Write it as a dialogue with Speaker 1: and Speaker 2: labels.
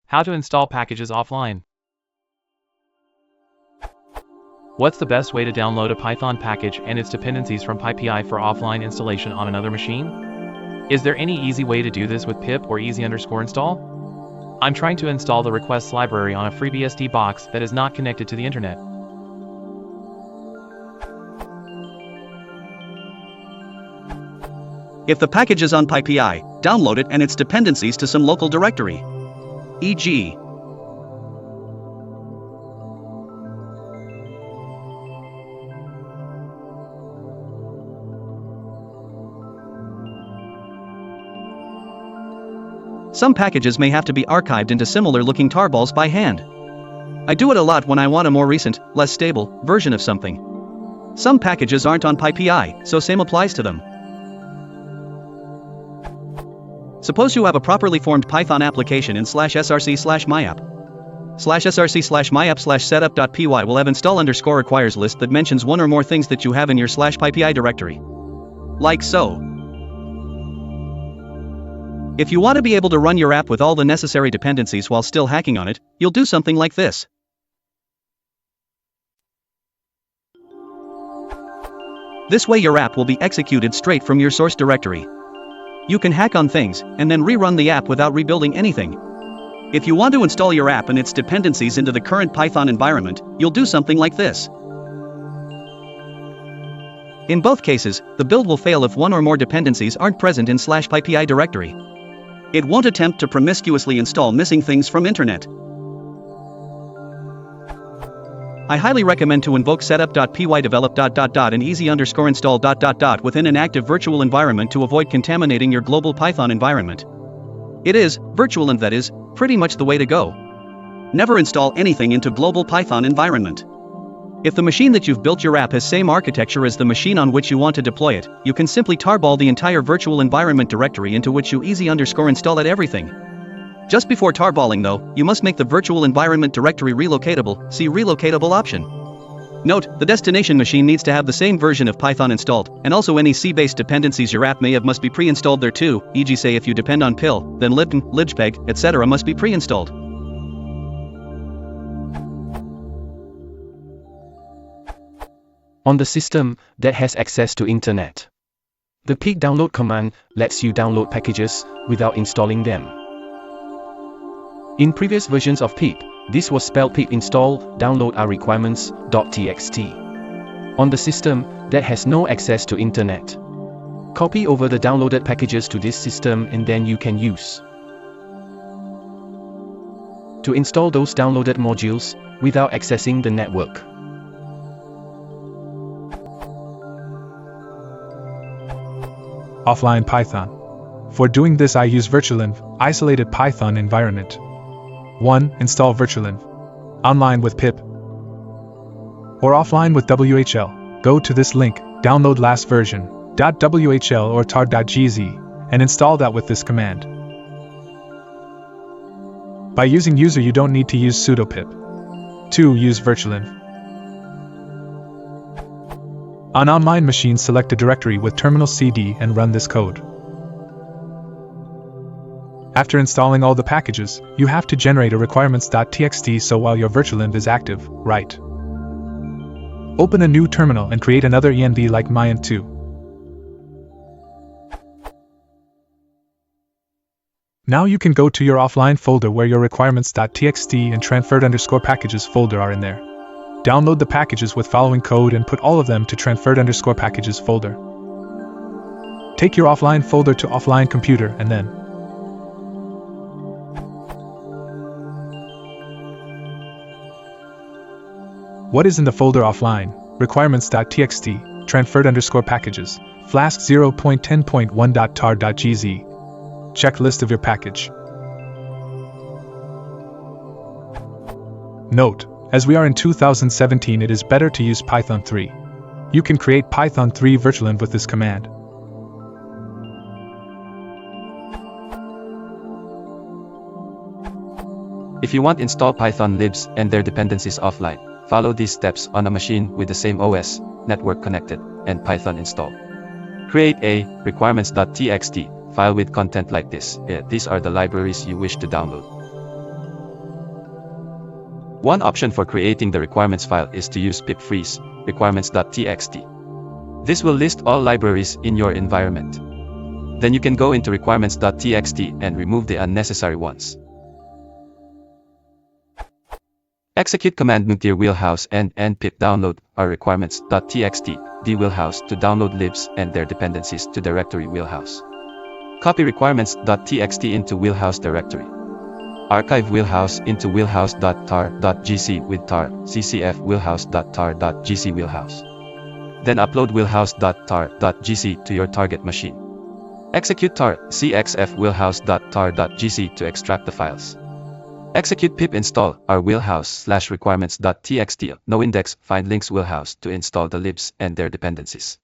Speaker 1: How to install packages offline. What's the best way to download a Python package and its dependencies from PyPI for offline installation on another machine? Is there any easy way to do this with pip or easy_install? I'm trying to install the requests library on a freebsd box that is not connected to the internet.
Speaker 2: If the package is on PyPI, download it and its dependencies to some local directory. E.g. Some packages may have to be archived into similar-looking tarballs by hand. I do it a lot when I want a more recent, less stable, version of something. Some packages aren't on PyPI, so same applies to them. Suppose you have a properly formed Python application in /src/myapp. /src/myapp/setup.py will have install_requires list that mentions one or more things that you have in your /pypi directory. Like so. If you want to be able to run your app with all the necessary dependencies while still hacking on it, you'll do something like this. This way your app will be executed straight from your source directory. You can hack on things, and then rerun the app without rebuilding anything. If you want to install your app and its dependencies into the current Python environment, you'll do something like this. In both cases, the build will fail if one or more dependencies aren't present in /pypi directory. It won't attempt to promiscuously install missing things from internet. I highly recommend to invoke setup.py develop ... and easy_install ... within an active virtual environment to avoid contaminating your global Python environment. It is, virtual, and that is, pretty much the way to go. Never install anything into global Python environment. If the machine that you've built your app has same architecture as the machine on which you want to deploy it, you can simply tarball the entire virtual environment directory into which you easy_install everything. Just before tarballing though, you must make the virtual environment directory relocatable, see relocatable option. Note, the destination machine needs to have the same version of Python installed, and also any C-based dependencies your app may have must be pre-installed there too, e.g. say if you depend on pil, then libn, libgpeg, etc. must be pre-installed.
Speaker 3: On the system that has access to internet, the pip download command lets you download packages without installing them. In previous versions of pip, this was spelled pip install download our requirements.txt. On the system that has no access to internet, copy over the downloaded packages to this system and then you can use to install those downloaded modules without accessing the network.
Speaker 4: Offline Python. For doing this I use virtualenv, isolated Python environment. 1. Install virtualenv. Online with pip. Or offline with WHL. Go to this link, download last version, .whl or tar.gz, and install that with this command. By using user you don't need to use sudo pip. 2. Use virtualenv. On online machine select a directory with terminal cd and run this code. After installing all the packages, you have to generate a requirements.txt so while your virtualenv is active, write. Open a new terminal and create another env like myenv2. Now you can go to your offline folder where your requirements.txt and transferred_packages folder are in there. Download the packages with following code and put all of them to transferred_packages folder. Take your offline folder to offline computer and then what is in the folder offline? Requirements.txt, transferred_packages, flask 0.10.1.tar.gz. Check list of your package. Note, as we are in 2017 it is better to use Python 3. You can create Python 3 virtualenv with this command.
Speaker 5: If you want to install Python libs and their dependencies offline, follow these steps on a machine with the same OS, network connected, and Python installed. Create a requirements.txt file with content like this. These are the libraries you wish to download. One option for creating the requirements file is to use pip freeze requirements.txt. This will list all libraries in your environment. Then you can go into requirements.txt and remove the unnecessary ones. Execute command nuclear wheelhouse and pip download our requirements.txt d wheelhouse to download libs and their dependencies to directory wheelhouse. Copy requirements.txt into wheelhouse directory. Archive wheelhouse into wheelhouse.tar.gc with tar ccf wheelhouse.tar.gc wheelhouse. Then upload wheelhouse.tar.gc to your target machine. Execute tar cxf wheelhouse.tar.gc to extract the files. Execute pip install our wheelhouse/requirements.txt no index find links wheelhouse to install the libs and their dependencies.